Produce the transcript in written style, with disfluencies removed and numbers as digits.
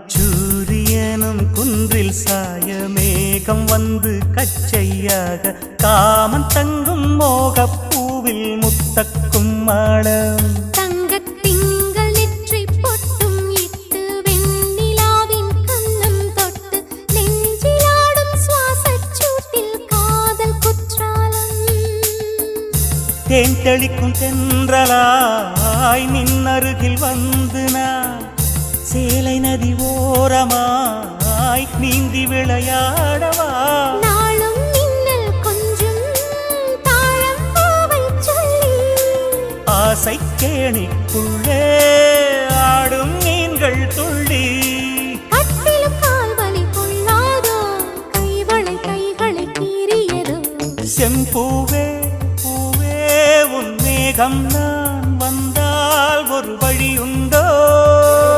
அந்திச்சூரியனும் குன்றில் சாயமேகம் வந்து கச்சையாக காமன் தங்கும் மோகப்பூவில் முத்தக்கும் மாடம் தங்கத் திங்கள் நெற்றி பொட்டும் இட்டு வெண்ணிலாவின் கண்ணம் தொட்டு நெஞ்சிலாடும் சுவாசச் சூட்டில் காதல் குற்றாலம் தேன் தெளிக்கும் தென்றலாய் நின்னருகில் வந்து நான் சேலை நதி ஓரமாய் நீந்தி விளையாடவா நாளும் மின்னல் கொஞ்சம் தாழம் பூவை சொல்லி ஆசை கேணிக்குள்ளே ஆடும் மீன்கள் துள்ளி கட்டிலும் கால்வலி கொள்ளாதோ கைகளை கீறியதோ செம்பூவே பூவே உன் மேகம் நான் வந்தால் ஒரு வழி உண்டோ